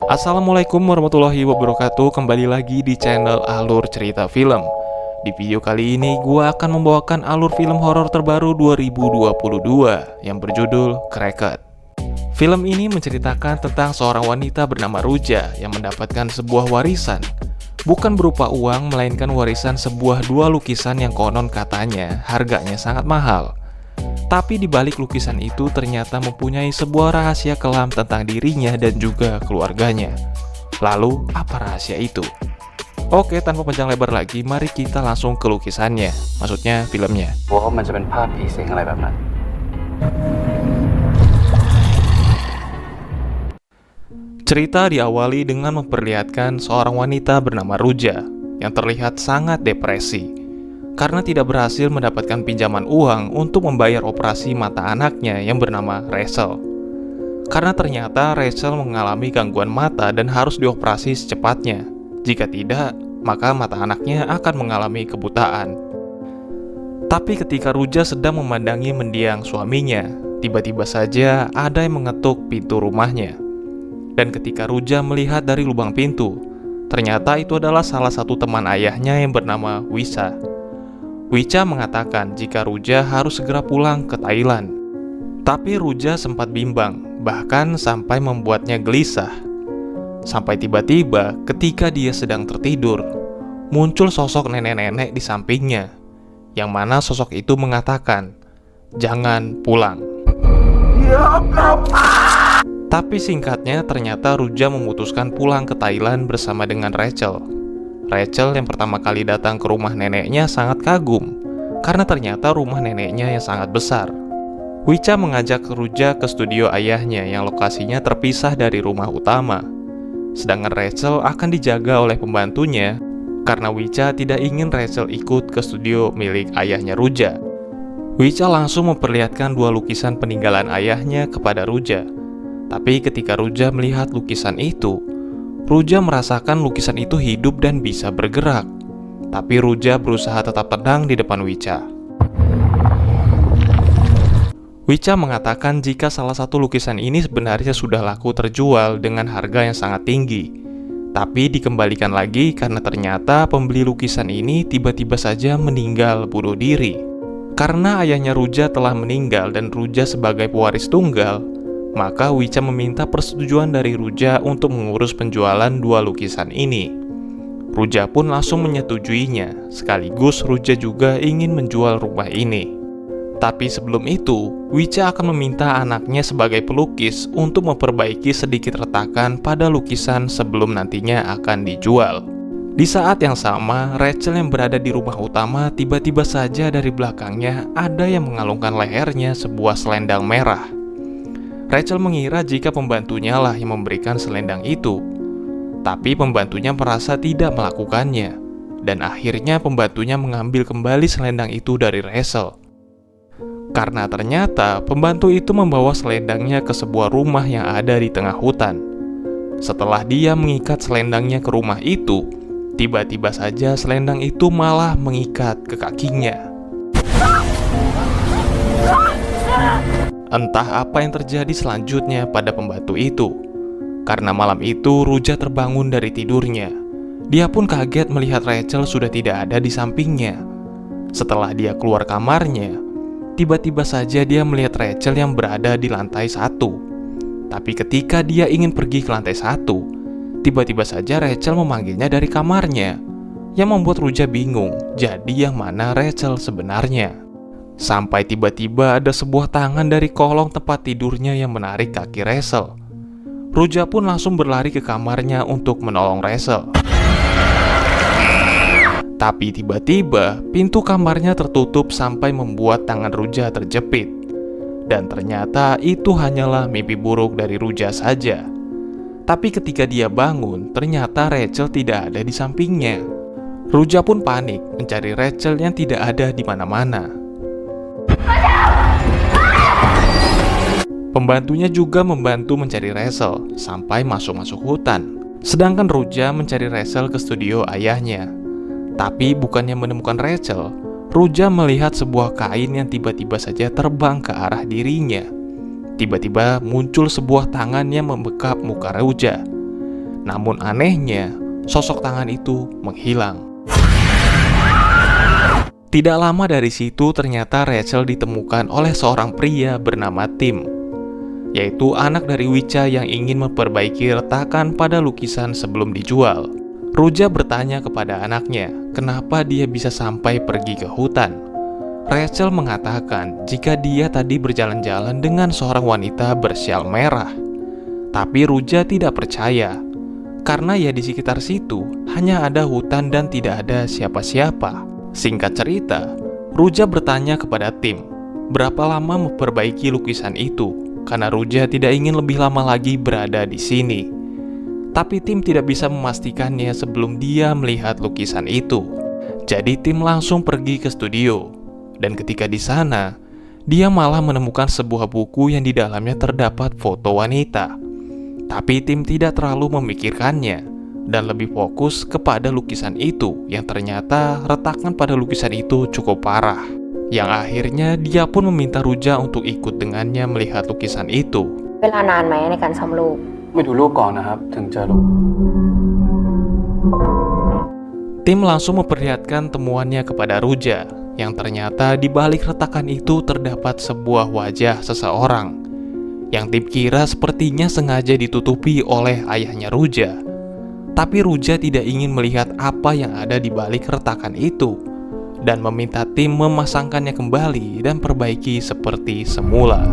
Assalamualaikum warahmatullahi wabarakatuh. Kembali lagi di channel Alur Cerita Film. Di video kali ini gue akan membawakan alur film horor terbaru 2022 yang berjudul Cracked. Film ini menceritakan tentang seorang wanita bernama Ruja yang mendapatkan sebuah warisan. Bukan berupa uang, melainkan warisan sebuah dua lukisan yang konon katanya harganya sangat mahal. Tapi di balik lukisan itu ternyata mempunyai sebuah rahasia kelam tentang dirinya dan juga keluarganya. Lalu, apa rahasia itu? Oke, tanpa panjang lebar lagi, mari kita langsung ke lukisannya. Maksudnya filmnya. Cerita diawali dengan memperlihatkan seorang wanita bernama Ruja yang terlihat sangat depresi karena tidak berhasil mendapatkan pinjaman uang untuk membayar operasi mata anaknya yang bernama Rachel. Karena ternyata Rachel mengalami gangguan mata dan harus dioperasi secepatnya. Jika tidak, maka mata anaknya akan mengalami kebutaan. Tapi ketika Ruja sedang memandangi mendiang suaminya, tiba-tiba saja ada yang mengetuk pintu rumahnya. Dan ketika Ruja melihat dari lubang pintu, ternyata itu adalah salah satu teman ayahnya yang bernama Wisa. Wicca mengatakan jika Ruja harus segera pulang ke Thailand. Tapi Ruja sempat bimbang, bahkan sampai membuatnya gelisah. Sampai tiba-tiba ketika dia sedang tertidur, muncul sosok nenek-nenek di sampingnya, yang mana sosok itu mengatakan, "Jangan pulang." Tapi singkatnya ternyata Ruja memutuskan pulang ke Thailand bersama dengan Rachel. Rachel yang pertama kali datang ke rumah neneknya sangat kagum karena ternyata rumah neneknya yang sangat besar. Wicca mengajak Ruja ke studio ayahnya yang lokasinya terpisah dari rumah utama. Sedangkan Rachel akan dijaga oleh pembantunya karena Wicca tidak ingin Rachel ikut ke studio milik ayahnya Ruja. Wicca langsung memperlihatkan dua lukisan peninggalan ayahnya kepada Ruja. Tapi ketika Ruja melihat lukisan itu, Ruja merasakan lukisan itu hidup dan bisa bergerak. Tapi Ruja berusaha tetap tenang di depan Wicca. Wicca mengatakan jika salah satu lukisan ini sebenarnya sudah laku terjual dengan harga yang sangat tinggi. Tapi dikembalikan lagi karena ternyata pembeli lukisan ini tiba-tiba saja meninggal bunuh diri. Karena ayahnya Ruja telah meninggal dan Ruja sebagai pewaris tunggal, maka Wicca meminta persetujuan dari Ruja untuk mengurus penjualan dua lukisan ini. Ruja pun langsung menyetujuinya, sekaligus Ruja juga ingin menjual rumah ini. Tapi sebelum itu, Wicca akan meminta anaknya sebagai pelukis untuk memperbaiki sedikit retakan pada lukisan sebelum nantinya akan dijual. Di saat yang sama, Rachel yang berada di rumah utama tiba-tiba saja dari belakangnya ada yang mengalungkan lehernya sebuah selendang merah. Rachel mengira jika pembantunya lah yang memberikan selendang itu. Tapi pembantunya merasa tidak melakukannya. Dan akhirnya pembantunya mengambil kembali selendang itu dari Rachel. Karena ternyata pembantu itu membawa selendangnya ke sebuah rumah yang ada di tengah hutan. Setelah dia mengikat selendangnya ke rumah itu, tiba-tiba saja selendang itu malah mengikat ke kakinya. Entah apa yang terjadi selanjutnya pada pembantu itu. Karena malam itu Ruja terbangun dari tidurnya. Dia pun kaget melihat Rachel sudah tidak ada di sampingnya. Setelah dia keluar kamarnya, tiba-tiba saja dia melihat Rachel yang berada di lantai 1. Tapi ketika dia ingin pergi ke lantai 1, tiba-tiba saja Rachel memanggilnya dari kamarnya, yang membuat Ruja bingung, jadi yang mana Rachel sebenarnya. Sampai tiba-tiba ada sebuah tangan dari kolong tempat tidurnya yang menarik kaki Rachel. Ruja pun langsung berlari ke kamarnya untuk menolong Rachel. Tapi tiba-tiba pintu kamarnya tertutup sampai membuat tangan Ruja terjepit. Dan ternyata itu hanyalah mimpi buruk dari Ruja saja. Tapi ketika dia bangun, ternyata Rachel tidak ada di sampingnya. Ruja pun panik mencari Rachel yang tidak ada di mana-mana. Pembantunya juga membantu mencari Rachel sampai masuk hutan. Sedangkan Ruja mencari Rachel ke studio ayahnya. Tapi bukannya menemukan Rachel, Ruja melihat sebuah kain yang tiba-tiba saja terbang ke arah dirinya. Tiba-tiba muncul sebuah tangan yang membekap muka Ruja. Namun anehnya, sosok tangan itu menghilang. Tidak lama dari situ ternyata Rachel ditemukan oleh seorang pria bernama Tim, yaitu anak dari Wicca yang ingin memperbaiki retakan pada lukisan sebelum dijual. Ruja bertanya kepada anaknya, kenapa dia bisa sampai pergi ke hutan. Rachel mengatakan jika dia tadi berjalan-jalan dengan seorang wanita bersyal merah. Tapi Ruja tidak percaya, karena ya di sekitar situ hanya ada hutan dan tidak ada siapa-siapa. Singkat cerita, Ruja bertanya kepada Tim, berapa lama memperbaiki lukisan itu, karena Ruja tidak ingin lebih lama lagi berada di sini. Tapi Tim tidak bisa memastikannya sebelum dia melihat lukisan itu. Jadi Tim langsung pergi ke studio, dan ketika di sana, dia malah menemukan sebuah buku yang di dalamnya terdapat foto wanita. Tapi Tim tidak terlalu memikirkannya dan lebih fokus kepada lukisan itu yang ternyata retakan pada lukisan itu cukup parah. Yang akhirnya dia pun meminta Ruja untuk ikut dengannya melihat lukisan itu. เวลานานไหมในการซ่อมรูป ไม่ดูรูปก่อนนะครับถึงจะรู้ Tim langsung memperlihatkan temuannya kepada Ruja, yang ternyata di balik retakan itu terdapat sebuah wajah seseorang yang Tim kira sepertinya sengaja ditutupi oleh ayahnya Ruja. Tapi Ruja tidak ingin melihat apa yang ada di balik retakan itu dan meminta Tim memasangkannya kembali dan perbaiki seperti semula.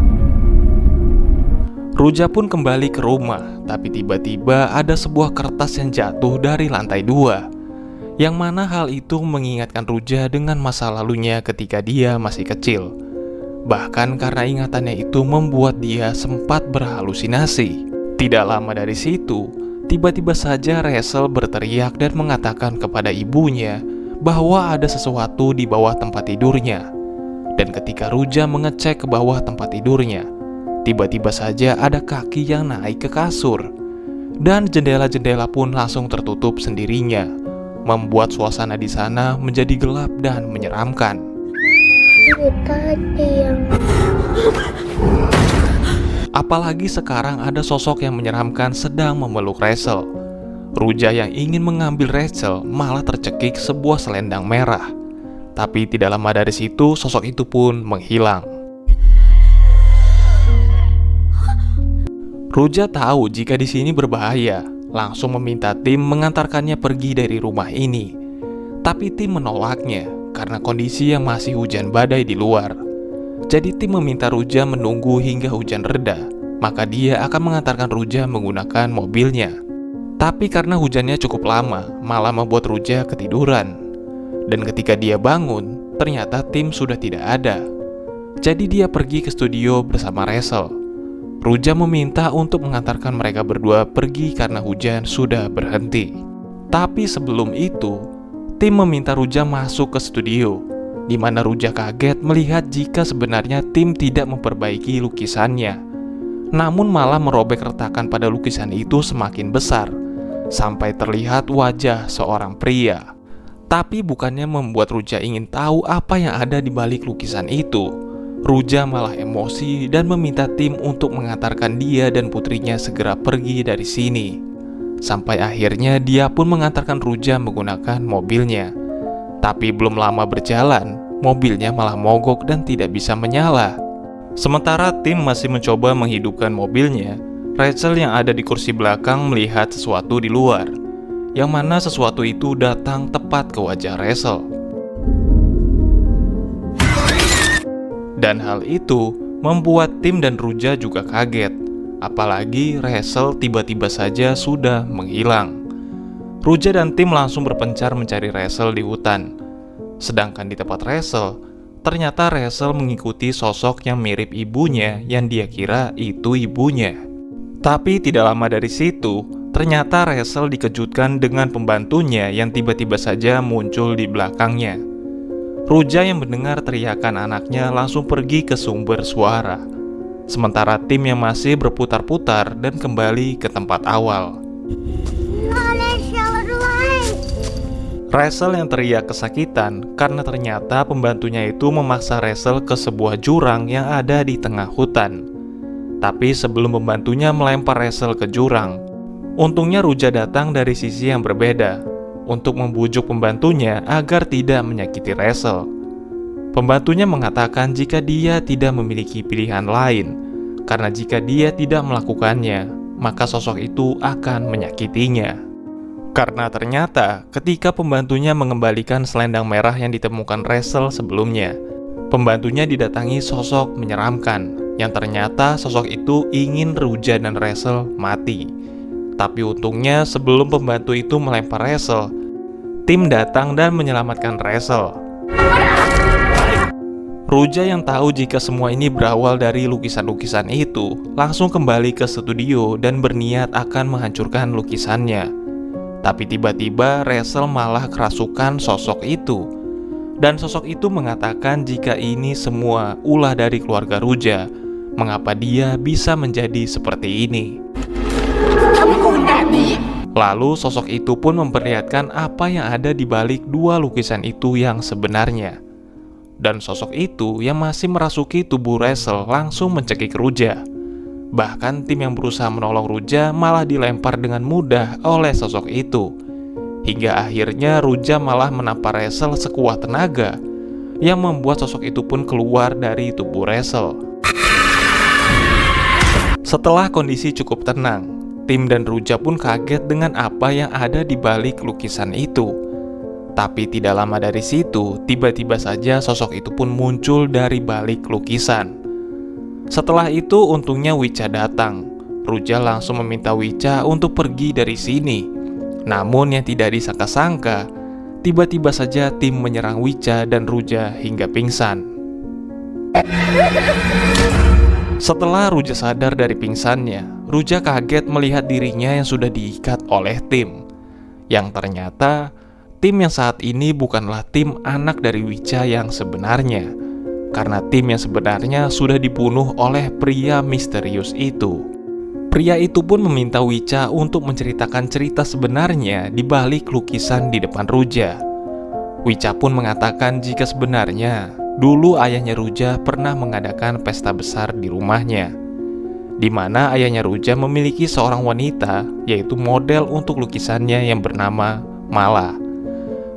Ruja pun kembali ke rumah, tapi tiba-tiba ada sebuah kertas yang jatuh dari lantai 2, yang mana hal itu mengingatkan Ruja dengan masa lalunya ketika dia masih kecil. Bahkan karena ingatannya itu membuat dia sempat berhalusinasi. Tidak lama dari situ, tiba-tiba saja Rachel berteriak dan mengatakan kepada ibunya bahwa ada sesuatu di bawah tempat tidurnya. Dan ketika Ruja mengecek ke bawah tempat tidurnya, tiba-tiba saja ada kaki yang naik ke kasur. Dan jendela-jendela pun langsung tertutup sendirinya, membuat suasana di sana menjadi gelap dan menyeramkan. Apalagi sekarang ada sosok yang menyeramkan sedang memeluk Rachel. Ruja yang ingin mengambil Rachel malah tercekik sebuah selendang merah. Tapi tidak lama dari situ sosok itu pun menghilang. Ruja tahu jika di sini berbahaya, langsung meminta Tim mengantarkannya pergi dari rumah ini. Tapi Tim menolaknya karena kondisi yang masih hujan badai di luar. Jadi Tim meminta Ruja menunggu hingga hujan reda, maka dia akan mengantarkan Ruja menggunakan mobilnya. Tapi karena hujannya cukup lama, malah membuat Ruja ketiduran. Dan ketika dia bangun, ternyata Tim sudah tidak ada. Jadi dia pergi ke studio bersama Rachel. Ruja meminta untuk mengantarkan mereka berdua pergi karena hujan sudah berhenti. Tapi sebelum itu, Tim meminta Ruja masuk ke studio, di mana Ruja kaget melihat jika sebenarnya Tim tidak memperbaiki lukisannya, namun malah merobek retakan pada lukisan itu semakin besar, sampai terlihat wajah seorang pria. Tapi bukannya membuat Ruja ingin tahu apa yang ada di balik lukisan itu, Ruja malah emosi dan meminta Tim untuk mengantarkan dia dan putrinya segera pergi dari sini. Sampai akhirnya dia pun mengantarkan Ruja menggunakan mobilnya. Tapi belum lama berjalan, mobilnya malah mogok dan tidak bisa menyala. Sementara Tim masih mencoba menghidupkan mobilnya, Rachel yang ada di kursi belakang melihat sesuatu di luar, yang mana sesuatu itu datang tepat ke wajah Rachel. Dan hal itu membuat Tim dan Ruja juga kaget. Apalagi Rachel tiba-tiba saja sudah menghilang. Ruja dan Tim langsung berpencar mencari Rachel di hutan. Sedangkan di tempat Rachel, ternyata Rachel mengikuti sosok yang mirip ibunya yang dia kira itu ibunya. Tapi tidak lama dari situ, ternyata Rachel dikejutkan dengan pembantunya yang tiba-tiba saja muncul di belakangnya. Ruja yang mendengar teriakan anaknya langsung pergi ke sumber suara. Sementara Tim yang masih berputar-putar dan kembali ke tempat awal. Rachel yang teriak kesakitan karena ternyata pembantunya itu memaksa Rachel ke sebuah jurang yang ada di tengah hutan. Tapi sebelum pembantunya melempar Rachel ke jurang, Untungnya Ruja datang dari sisi yang berbeda untuk membujuk pembantunya agar tidak menyakiti Rachel. Pembantunya mengatakan jika dia tidak memiliki pilihan lain, karena jika dia tidak melakukannya, maka sosok itu akan menyakitinya. Karena ternyata ketika pembantunya mengembalikan selendang merah yang ditemukan Rachel sebelumnya, pembantunya didatangi sosok menyeramkan, yang ternyata sosok itu ingin Ruja dan Rachel mati. Tapi untungnya sebelum pembantu itu melempar Rachel, tim datang dan menyelamatkan Rachel. Ruja yang tahu jika semua ini berawal dari lukisan-lukisan itu, langsung kembali ke studio dan berniat akan menghancurkan lukisannya. Tapi tiba-tiba Rachel malah kerasukan sosok itu. Dan sosok itu mengatakan jika ini semua ulah dari keluarga Ruja, mengapa dia bisa menjadi seperti ini. Lalu sosok itu pun memperlihatkan apa yang ada di balik dua lukisan itu yang sebenarnya. Dan sosok itu yang masih merasuki tubuh Rachel langsung mencekik Ruja. Bahkan tim yang berusaha menolong Ruja malah dilempar dengan mudah oleh sosok itu. Hingga akhirnya Ruja malah menampar Rachel sekuat tenaga, yang membuat sosok itu pun keluar dari tubuh Rachel. Setelah kondisi cukup tenang, tim dan Ruja pun kaget dengan apa yang ada di balik lukisan itu. Tapi tidak lama dari situ, tiba-tiba saja sosok itu pun muncul dari balik lukisan. Setelah itu untungnya Wicca datang. Ruja langsung meminta Wicca untuk pergi dari sini. Namun yang tidak disangka-sangka, tiba-tiba saja tim menyerang Wicca dan Ruja hingga pingsan. Setelah Ruja sadar dari pingsannya, Ruja kaget melihat dirinya yang sudah diikat oleh tim. Yang ternyata tim yang saat ini bukanlah tim anak dari Wicca yang sebenarnya. Karena tim yang sebenarnya sudah dibunuh oleh pria misterius itu. Pria itu pun meminta Wicca untuk menceritakan cerita sebenarnya di balik lukisan di depan Ruja. Wicca pun mengatakan jika sebenarnya dulu ayahnya Ruja pernah mengadakan pesta besar di rumahnya, di mana ayahnya Ruja memiliki seorang wanita, yaitu model untuk lukisannya yang bernama Mala.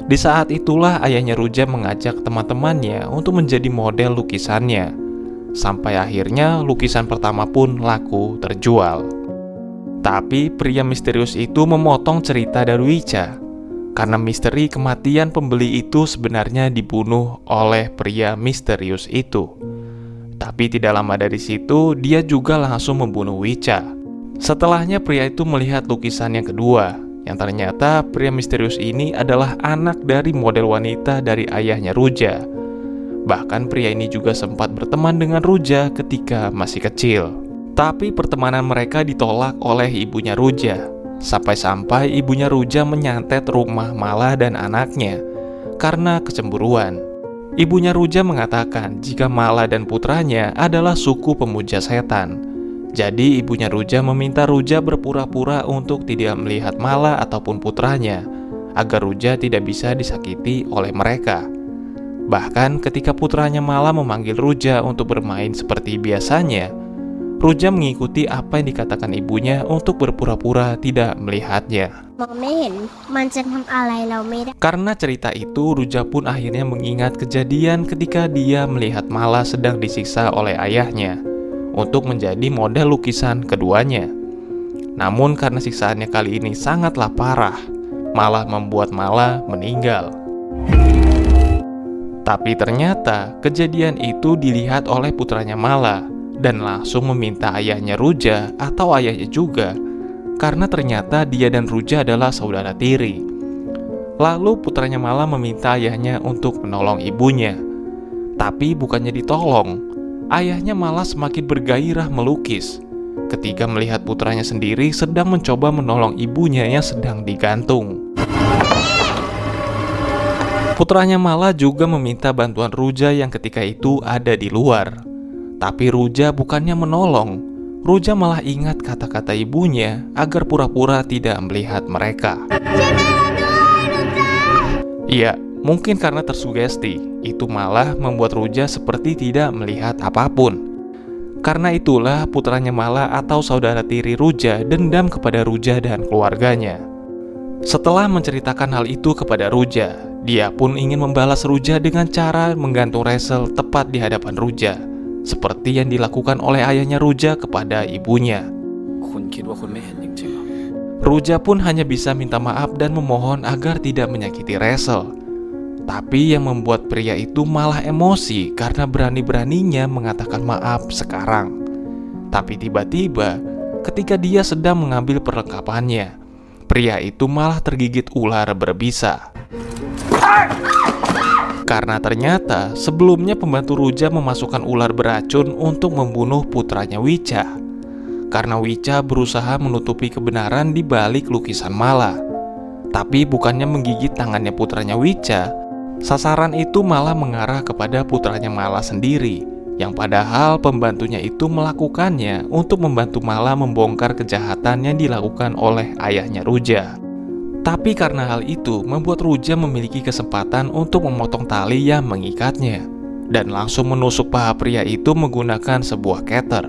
Di saat itulah ayahnya Ruja mengajak teman-temannya untuk menjadi model lukisannya. Sampai akhirnya lukisan pertama pun laku terjual. Tapi pria misterius itu memotong cerita dari Wicca, karena misteri kematian pembeli itu sebenarnya dibunuh oleh pria misterius itu. Tapi tidak lama dari situ, dia juga langsung membunuh Wicca. Setelahnya pria itu melihat lukisan yang kedua, yang ternyata pria misterius ini adalah anak dari model wanita dari ayahnya Ruja. Bahkan pria ini juga sempat berteman dengan Ruja ketika masih kecil. Tapi pertemanan mereka ditolak oleh ibunya Ruja. Sampai-sampai ibunya Ruja menyantet rumah Mala dan anaknya karena kecemburuan. Ibunya Ruja mengatakan jika Mala dan putranya adalah suku pemuja setan. Jadi ibunya Ruja meminta Ruja berpura-pura untuk tidak melihat Mala ataupun putranya, agar Ruja tidak bisa disakiti oleh mereka. Bahkan ketika putranya Mala memanggil Ruja untuk bermain seperti biasanya, Ruja mengikuti apa yang dikatakan ibunya untuk berpura-pura tidak melihatnya. Karena cerita itu, Ruja pun akhirnya mengingat kejadian ketika dia melihat Mala sedang disiksa oleh ayahnya untuk menjadi model lukisan keduanya. Namun karena siksaannya kali ini sangatlah parah, malah membuat Mala meninggal. Tapi ternyata kejadian itu dilihat oleh putranya Mala dan langsung meminta ayahnya Ruja atau ayahnya juga, karena ternyata dia dan Ruja adalah saudara tiri. Lalu putranya Mala meminta ayahnya untuk menolong ibunya. Tapi bukannya ditolong, ayahnya malah semakin bergairah melukis ketika melihat putranya sendiri sedang mencoba menolong ibunya yang sedang digantung. Putranya Mala juga meminta bantuan Ruja yang ketika itu ada di luar. Tapi Ruja bukannya menolong, Ruja malah ingat kata-kata ibunya agar pura-pura tidak melihat mereka. Iya, mungkin karena tersugesti, itu malah membuat Ruja seperti tidak melihat apapun. Karena itulah putranya Mala atau saudara tiri Ruja dendam kepada Ruja dan keluarganya. Setelah menceritakan hal itu kepada Ruja, dia pun ingin membalas Ruja dengan cara menggantung Rachel tepat di hadapan Ruja, seperti yang dilakukan oleh ayahnya Ruja kepada ibunya. Ruja pun hanya bisa minta maaf dan memohon agar tidak menyakiti Rachel. Tapi yang membuat pria itu malah emosi karena berani-beraninya mengatakan maaf sekarang. Tapi tiba-tiba ketika dia sedang mengambil perlengkapannya, pria itu malah tergigit ular berbisa. Karena ternyata sebelumnya pembantu Ruja memasukkan ular beracun untuk membunuh putranya Wicca. Karena Wicca berusaha menutupi kebenaran di balik lukisan Mala. Tapi bukannya menggigit tangannya putranya Wicca, sasaran itu malah mengarah kepada putranya Mala sendiri, yang padahal pembantunya itu melakukannya untuk membantu Mala membongkar kejahatan yang dilakukan oleh ayahnya Ruja. Tapi karena hal itu membuat Ruja memiliki kesempatan untuk memotong tali yang mengikatnya dan langsung menusuk paha pria itu menggunakan sebuah keter.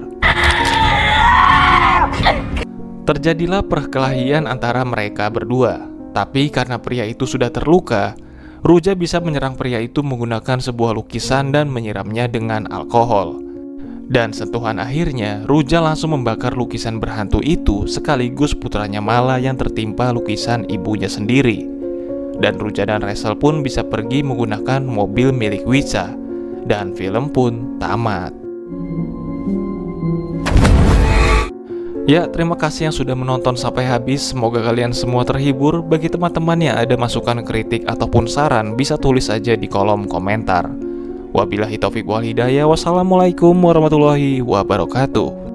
Terjadilah perkelahian antara mereka berdua. Tapi karena pria itu sudah terluka, Ruja bisa menyerang pria itu menggunakan sebuah lukisan dan menyiramnya dengan alkohol. Dan sentuhan akhirnya, Ruja langsung membakar lukisan berhantu itu sekaligus putranya Mala yang tertimpa lukisan ibunya sendiri. Dan Ruja dan Rachel pun bisa pergi menggunakan mobil milik Wicca. Dan film pun tamat. Ya, terima kasih yang sudah menonton sampai habis. Semoga kalian semua terhibur. Bagi teman-teman yang ada masukan kritik ataupun saran, bisa tulis aja di kolom komentar. Wabillahi taufiq wal hidayah. Wassalamualaikum warahmatullahi wabarakatuh.